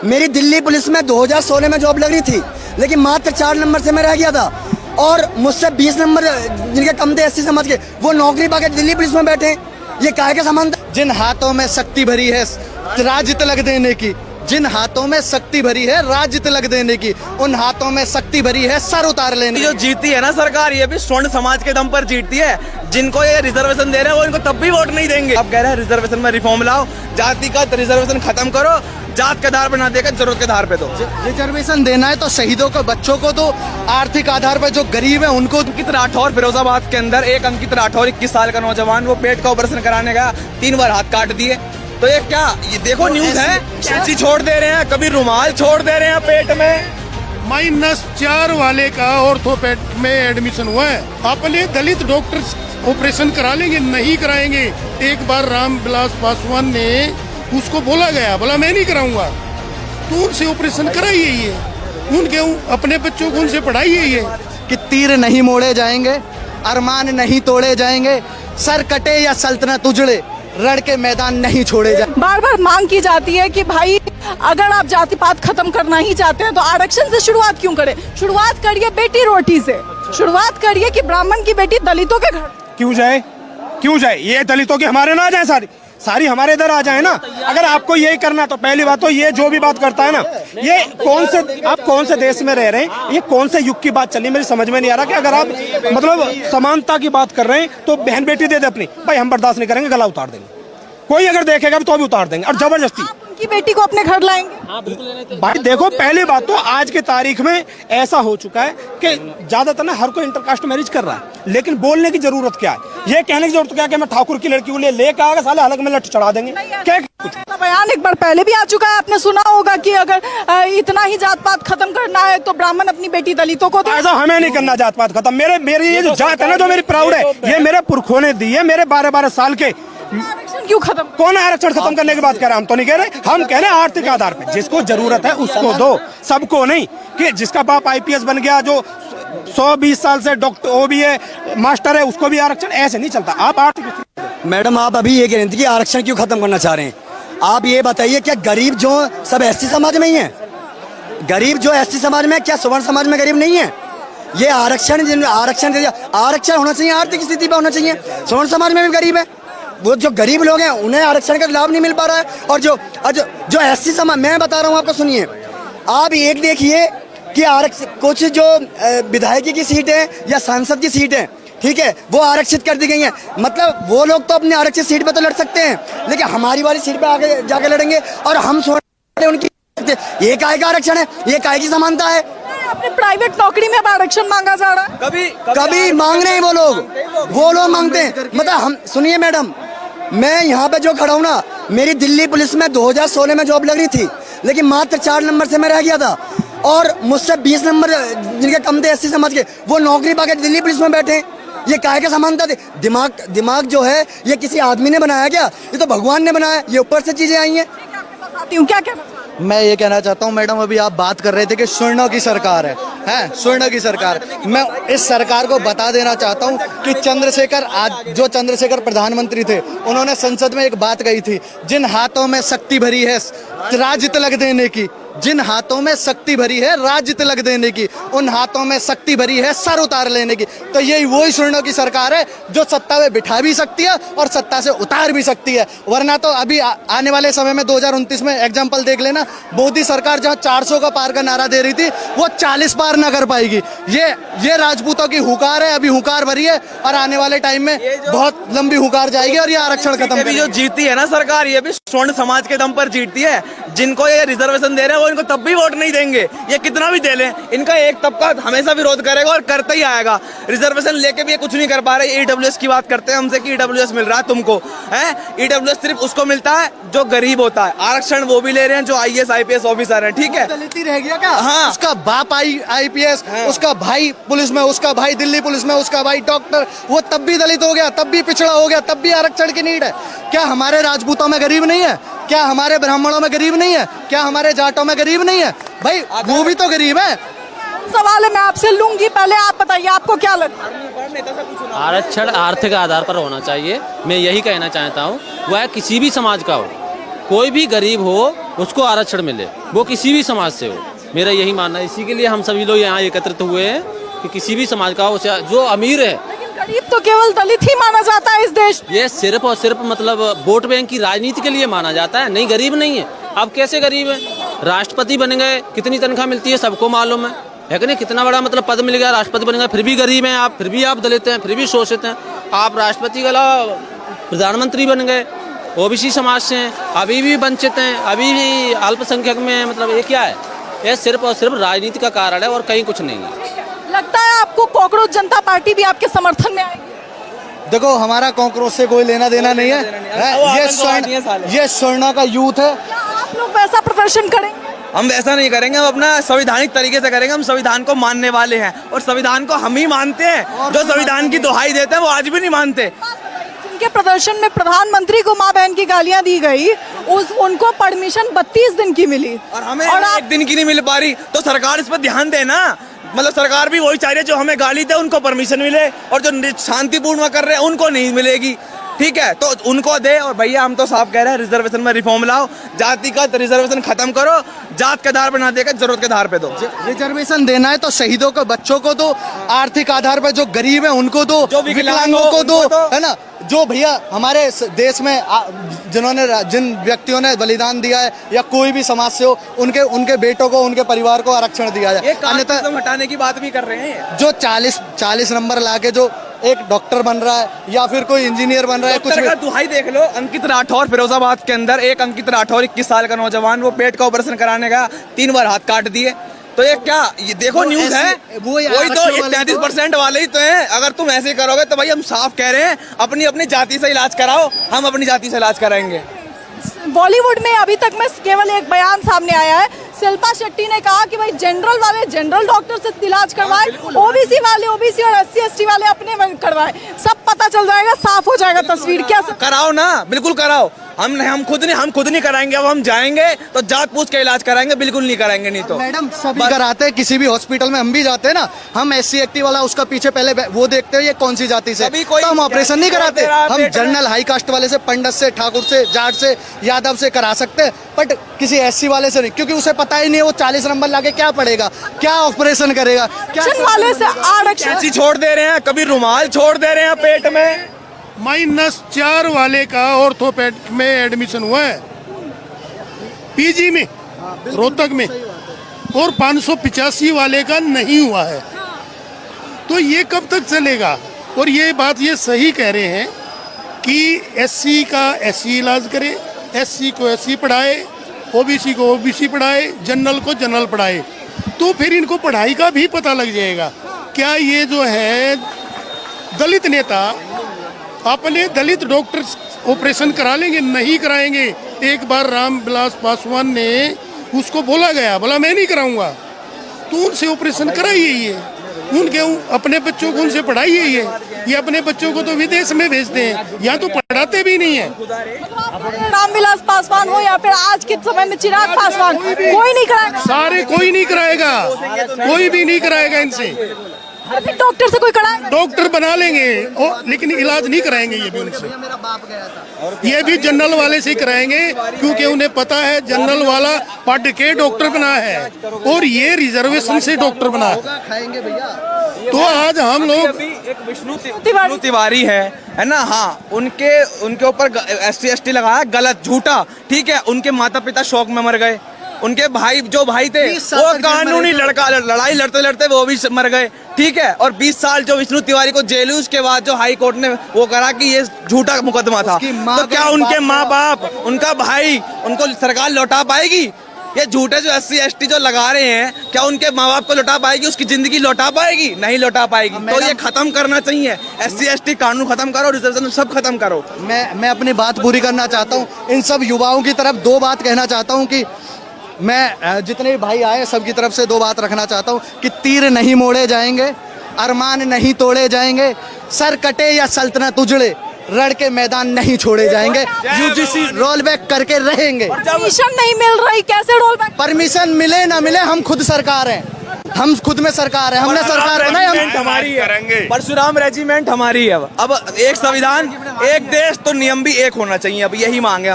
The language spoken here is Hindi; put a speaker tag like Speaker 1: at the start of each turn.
Speaker 1: मेरी दिल्ली पुलिस में 2016 में जॉब लग रही थी, लेकिन मात्र 4 नंबर से मैं रह गया था। और मुझसे 20 नंबर जिनके कम थे एससी समाज के, वो नौकरी पाके दिल्ली पुलिस में बैठे। ये काहे का सामान था?
Speaker 2: जिन हाथों में शक्ति भरी है राज्य तिलक देने की, जिन हाथों में शक्ति भरी है राज्य तिलक देने की, उन हाथों में शक्ति भरी है सर उतार लेने की।
Speaker 3: जो जीती है ना सरकार, ये भी स्वर्ण समाज के दम पर जीतती है। जिनको ये रिजर्वेशन दे रहे हैं वो इनको तब भी वोट नहीं देंगे। अब कह रहे हैं रिजर्वेशन में रिफॉर्म लाओ, जाति का रिजर्वेशन खत्म करो, जात के आधार पर ना देकर जरूरत के आधार पे दो।
Speaker 2: रिजर्वेशन देना है तो शहीदों को, बच्चों को दो, आर्थिक आधार पर जो गरीब है उनको।
Speaker 3: अंकित राठौर फिरोजाबाद के अंदर, एक अंकित राठौर 21 साल का नौजवान, वो पेट का ऑपरेशन कराने गया, 3 बार हाथ काट दिए। तो ये क्या, ये देखो न्यूज है, कैंची छोड़ दे रहे हैं, कभी रुमाल छोड़ दे रहे हैं पेट में।
Speaker 4: -4 वाले का ऑर्थोपेड में एडमिशन हुआ है। अपने दलित डॉक्टर ऑपरेशन करा लेंगे, नहीं कराएंगे। एक बार रामविलास पासवान ने उसको बोला गया, बोला मैं नहीं कराऊंगा, तो उनसे ऑपरेशन कराइए। ये उनके अपने बच्चों को उनसे पढ़ाइए। ये
Speaker 2: कि तीर नहीं मोड़े जाएंगे, अरमान नहीं तोड़े जाएंगे, सर कटे या सल्तनत उजड़े, रण के मैदान नहीं छोड़े जाए।
Speaker 5: बार बार मांग की जाती है कि भाई अगर आप जाति पात खत्म करना ही चाहते हैं तो आरक्षण से शुरुआत क्यों करें? शुरुआत करिए बेटी रोटी से, शुरुआत करिए कि ब्राह्मण की बेटी दलितों के घर
Speaker 4: क्यों जाए? ये दलितों के हमारे ना जाए, सारी हमारे इधर आ जाए ना। अगर आपको यही करना तो पहली बात तो ये जो भी बात करता है ना, ये आप कौन से देश में रह रहे हैं, ये कौन से युग की बात चल रही है, मेरी समझ में नहीं आ रहा। कि अगर आप मतलब समानता की बात कर रहे हैं तो बहन बेटी दे दे अपनी, भाई हम बर्दाश्त नहीं करेंगे, गला उतार देंगे। कोई अगर देखेगा तो भी उतार देंगे, और जबरदस्ती
Speaker 5: उनकी बेटी को अपने घर लाएंगे।
Speaker 4: भाई देखो, पहली बात तो आज की तारीख में ऐसा हो चुका है कि ज्यादातर ना हर कोई इंटरकास्ट मैरिज कर रहा है, लेकिन बोलने की जरूरत क्या है? ये कहने की जरूरत क्या है कि मैं ठाकुर की लड़की को लेके आएगा, साले अलग में लठ चढ़ा देंगे क्या?
Speaker 5: बयान एक बार पहले भी आ चुका है, आपने सुना होगा कि अगर इतना ही जात पात खत्म करना है तो ब्राह्मण अपनी बेटी दलितों को दे।
Speaker 4: ऐसा हमें नहीं करना जात पात खत्म। मेरी ये जो जात है ना, जो मेरी प्राउड है, ये मेरे पुरखों ने दी है, मेरे 12-12 साल के।
Speaker 5: आरक्षण क्यों खत्म?
Speaker 4: कौन आरक्षण खत्म करने की बात कर रहे हैं? हम तो नहीं कह रहे, हम कह रहे हैं आर्थिक आधार पे जिसको जरूरत है उसको दो, सबको नहीं। कि जिसका बाप IPS बन गया, जो 120 साल से डॉक्टर वो भी है, मास्टर है, उसको भी आरक्षण, ऐसे नहीं चलता। आप आर्थिक
Speaker 1: मैडम, आप अभी ये कह रही थी कि आरक्षण क्यों खत्म करना चाह रहे हैं। आप ये बताइए, क्या गरीब जो सब SC समाज में ही है? गरीब जो SC समाज में, क्या सवर्ण समाज में गरीब नहीं है? ये आरक्षण होना चाहिए, आर्थिक स्थिति पे होना चाहिए। सवर्ण समाज में भी गरीब है, वो जो गरीब लोग हैं उन्हें आरक्षण का लाभ नहीं मिल पा रहा है। और जो SC समाज, मैं बता रहा हूँ आपको, सुनिए आप। एक देखिए कि आरक्षण, कुछ जो विधायकी की सीट है या सांसद की सीट है, ठीक है, वो आरक्षित कर दी गई हैं। मतलब वो लोग तो अपनी आरक्षित सीट पे तो लड़ सकते हैं, लेकिन हमारी वाली सीट पे आगे जाके लड़ेंगे और हम उनकी। ये काहे का आरक्षण है? ये काहे की समानता है?
Speaker 5: अपने प्राइवेट नौकरी में अब आरक्षण मांगा जा रहा है।
Speaker 1: कभी मांग रहे हैं वो लोग मांगते हैं। मतलब हम, सुनिए मैडम, मैं यहाँ पे जो खड़ा हूँ ना, मेरी दिल्ली पुलिस में 2016 में जॉब लग रही थी, लेकिन मात्र 4 नंबर से मैं रह गया था। और मुझसे 20 नंबर जिनके कम थे SC समाज के, वो नौकरी पाके दिल्ली पुलिस में बैठे। ये काहे का समानता थी? दिमाग जो है ये किसी आदमी ने बनाया क्या? ये तो भगवान ने बनाया, ये ऊपर से चीजें आई हैं।
Speaker 5: क्या कहना?
Speaker 2: मैं ये कहना चाहता हूँ मैडम, अभी आप बात कर रहे थे कि स्वर्णों की सरकार है, स्वर्णों की सरकार। मैं इस सरकार को बता देना चाहता हूँ कि चंद्रशेखर प्रधानमंत्री थे, उन्होंने संसद में एक बात कही थी, जिन हाथों में शक्ति भरी है राज्य तिलक देने की, जिन हाथों में शक्ति भरी है राज्य तिलक देने की, उन हाथों में शक्ति भरी है सर उतार लेने की। तो यही वही स्वर्णों की सरकार है जो सत्ता में बिठा भी सकती है और सत्ता से उतार भी सकती है। वरना तो अभी आने वाले समय में 2029 में एग्जाम्पल देख लेना, मोदी सरकार जहाँ 400 का पार का नारा दे रही थी, वो 40 पार ना कर पाएगी। ये राजपूतों की हुकार है, अभी हुकार भरी है, और आने वाले टाइम में बहुत लंबी हुकार जाएगी और ये आरक्षण खत्म।
Speaker 3: जो जीती है ना सरकार, ये भी स्वर्ण समाज के दम पर जीतती है। जिनको ये रिजर्वेशन दे रहे हैं वो इनको तब भी वोट नहीं देंगे, ये कितना भी दे लें। इनका एक तबका हमेशा विरोध करेगा और करता ही आएगा। रिजर्वेशन लेके भी ये कुछ नहीं कर पा रहे। EWS की बात करते हैं हमसे कि EWS मिल रहा है तुमको, है? EWS सिर्फ उसको मिलता है जो गरीब होता है। आरक्षण वो भी ले रहे हैं जो IAS IPS ऑफिसर है, ठीक है?
Speaker 2: दलित ही रह गया क्या?
Speaker 3: हाँ,
Speaker 2: उसका बाप IPS, उसका भाई पुलिस में, उसका भाई दिल्ली पुलिस में, उसका भाई डॉक्टर, वो तब भी दलित हो गया, तब भी पिछड़ा हो गया, तब भी आरक्षण की नीड है। क्या हमारे राजपूतों में गरीब नहीं है? क्या हमारे ब्राह्मणों में गरीब नहीं है? क्या हमारे जाटों में गरीब नहीं है? भाई वो भी तो गरीब है।
Speaker 5: सवाल है, मैं आपसे लूंगी, पहले आप बताइए आपको क्या लगता है?
Speaker 6: आरक्षण आर्थिक आधार पर होना चाहिए, मैं यही कहना चाहता हूँ। वह किसी भी समाज का हो, कोई भी गरीब हो उसको आरक्षण मिले, वो किसी भी समाज से हो। मेरा यही मानना है। इसी के लिए हम सभी लोग यहाँ एकत्रित हुए हैं कि किसी भी समाज का हो, जो अमीर है।
Speaker 5: लेकिन गरीब तो केवल दलित ही माना जाता है इस देश में।
Speaker 6: ये सिर्फ और सिर्फ मतलब वोट बैंक की राजनीति के लिए माना जाता है, नहीं गरीब नहीं है। अब कैसे गरीब है? राष्ट्रपति बन गए, कितनी तनख्वाह मिलती है सबको मालूम है कि नहीं? कितना बड़ा मतलब पद मिल गया, राष्ट्रपति बन गए, फिर भी गरीब हैं आप, फिर भी आप दलित हैं, फिर भी शोषित हैं। आप राष्ट्रपति के अलावा प्रधानमंत्री बन गए, ओबीसी समाज से हैं, अभी भी वंचित हैं, अभी भी अल्पसंख्यक में हैं। मतलब ये क्या है? ये सिर्फ और सिर्फ राजनीति का कारण है और कहीं कुछ नहीं है।
Speaker 5: लगता है आपको कॉकरोच जनता पार्टी भी आपके समर्थन में आएगी?
Speaker 2: देखो, हमारा कॉकरोच से कोई लेना देना नहीं है, ये स्वर्ण का यूथ है।
Speaker 5: क्या आप लोग वैसा प्रदर्शन करेंगे?
Speaker 3: हम वैसा नहीं करेंगे, हम अपना संवैधानिक तरीके से करेंगे। हम संविधान को मानने वाले हैं और संविधान को हम ही मानते हैं। जो संविधान की दुहाई देते हैं वो आज भी नहीं मानते।
Speaker 5: जिनके प्रदर्शन में प्रधानमंत्री को मां बहन की गालियां दी गई, उनको परमिशन 32 दिन की मिली
Speaker 3: और हमें एक दिन की नहीं मिल पा रही। तो सरकार इस पर ध्यान देना। मतलब सरकार भी वही चाह रही है, जो हमें गाली दे उनको परमिशन मिले और जो शांतिपूर्ण कर रहे हैं उनको नहीं मिलेगी। ठीक है, तो उनको दे। और भैया हम तो साफ कह रहे हैं, रिजर्वेशन में रिफॉर्म लाओ, जातिगत रिजर्वेशन खत्म करो, जात के आधार पर ना देकर जरूरत के आधार पे दो।
Speaker 2: रिजर्वेशन देना है तो शहीदों को, बच्चों को दो, आर्थिक आधार पर जो गरीब है उनको दो,
Speaker 3: जो
Speaker 2: विकलांगों को दो, है ना? जो भैया हमारे देश में जिन व्यक्तियों ने बलिदान दिया है या कोई भी समाज से हो, उनके बेटों को, उनके परिवार को आरक्षण दिया जाए।
Speaker 3: अन्यथा हटाने की बात भी कर रहे हैं।
Speaker 2: जो 40 नंबर लाके जो एक डॉक्टर बन रहा है या फिर कोई इंजीनियर बन रहा है, कुछ
Speaker 3: का दुहाई देख लो। अंकित राठौर फिरोजाबाद के अंदर, एक अंकित राठौर 21 साल का नौजवान, वो पेट का ऑपरेशन कराने गया, 3 बार हाथ काट दिए। तो ये क्या, ये देखो न्यूज है, वही तो 33% वाले ही तो हैं। अगर तुम ऐसे करोगे तो भाई हम साफ कह रहे हैं, अपनी अपनी जाति से इलाज कराओ, हम अपनी जाति से इलाज कराएंगे।
Speaker 5: बॉलीवुड में अभी तक में केवल एक बयान सामने आया है, शिल्पा शेट्टी ने कहा कि भाई जनरल वाले जनरल डॉक्टर से इलाज करवाएं, ओबीसी वाले ओबीसी और SC/ST वाले अपने करवाएं। सब पता चल जाएगा, साफ हो जाएगा तस्वीर। क्या
Speaker 3: कराओ ना, बिल्कुल कराओ। हम खुद नहीं कराएंगे। अब हम जाएंगे तो जात पूछ के इलाज कराएंगे, बिल्कुल नहीं कराएंगे। नहीं तो
Speaker 2: मैडम सभी कराते हैं, किसी भी हॉस्पिटल में हम भी जाते हैं ना, हम SC/ST वाला उसका पीछे पहले वो देखते हैं ये कौन सी जाति से, तो हम ऑपरेशन नहीं कराते। हम जनरल हाई कास्ट वाले से, पंडित से, ठाकुर से, जाट से, यादव से करा सकते हैं, बट किसी SC वाले से नहीं, क्योंकि उसे पता ही नहीं है वो 40 नंबर लाके क्या पढ़ेगा, क्या ऑपरेशन करेगा, क्या
Speaker 5: वाले से आरक्षण
Speaker 3: छोड़ दे रहे हैं, कभी रुमाल छोड़ दे रहे हैं पेट में।
Speaker 7: -4 वाले का ऑर्थोपेड में एडमिशन हुआ है, PG में रोहतक में, और 585 वाले का नहीं हुआ है। तो ये कब तक चलेगा? और ये बात ये सही कह रहे हैं कि SC का SC इलाज करे, SC को SC पढ़ाए, OBC को OBC पढ़ाए, जनरल को जनरल पढ़ाए, तो फिर इनको पढ़ाई का भी पता लग जाएगा। क्या ये जो है दलित नेता अपने दलित डॉक्टर ऑपरेशन करा लेंगे? नहीं कराएंगे। एक बार रामविलास पासवान ने उसको बोला गया, बोला मैं नहीं कराऊंगा, तो उनसे ऑपरेशन कराइए, ये उनके अपने बच्चों को उनसे पढ़ाइए। ये अपने बच्चों को तो विदेश में भेजते हैं, यहाँ तो पढ़ाते भी नहीं है।
Speaker 5: रामविलास पासवान हो या फिर आज के समय में चिराग पासवान, कोई नहीं कराएगा।
Speaker 7: सारे कोई नहीं कराएगा, कोई भी नहीं कराएगा इनसे।
Speaker 5: डॉक्टर से कोई कराएगा?
Speaker 7: डॉक्टर बना लेंगे लेकिन इलाज नहीं कराएंगे ये भी उनसे। ये भी जनरल वाले से ही कराएंगे, क्योंकि उन्हें पता है जनरल वाला पढ़ के डॉक्टर बना है और ये रिजर्वेशन से डॉक्टर बना है। तो आज हम लोग,
Speaker 3: एक विष्णु तिवारी है ना, हाँ, उनके ऊपर SC/ST लगाया, गलत, झूठा। ठीक है, उनके माता पिता शौक में मर गए, उनके जो भाई थे वो कानूनी लड़ाई लड़ते लड़ते वो भी मर गए। ठीक है, और 20 साल जो विष्णु तिवारी को जेल हुई, उसके बाद जो हाई कोर्ट ने वो करा कि ये झूठा मुकदमा था। तो क्या उनके माँ बाप, उनका भाई, उनको सरकार लौटा पाएगी? ये झूठे जो SC/ST जो लगा रहे हैं, क्या उनके माँ बाप को लौटा पाएगी? उसकी जिंदगी लौटा पाएगी? नहीं लौटा पाएगी। तो ये खत्म करना चाहिए, SC/ST कानून खत्म करो, रिजर्वेशन सब खत्म करो।
Speaker 2: मैं अपनी बात पूरी करना चाहता हूँ। इन सब युवाओं की तरफ 2 बात कहना चाहता हूँ कि मैं जितने भी भाई आए सबकी तरफ से 2 बात रखना चाहता हूँ कि तीर नहीं मोड़े जाएंगे, अरमान नहीं तोड़े जाएंगे, सर कटे या सल्तनत उजड़े, रण के मैदान नहीं छोड़े जाएंगे, UGC रोल बैक करके रहेंगे।
Speaker 5: परमिशन नहीं मिल रही, कैसे रोल बैक?
Speaker 2: परमिशन मिले ना मिले, हम खुद सरकार हैं, हम खुद में सरकार है, हमने सरकार बनाई, हम
Speaker 3: हमारी है। परशुराम रेजिमेंट हमारी है। अब एक संविधान, एक देश, तो नियम भी एक होना चाहिए। अब यही मांगे।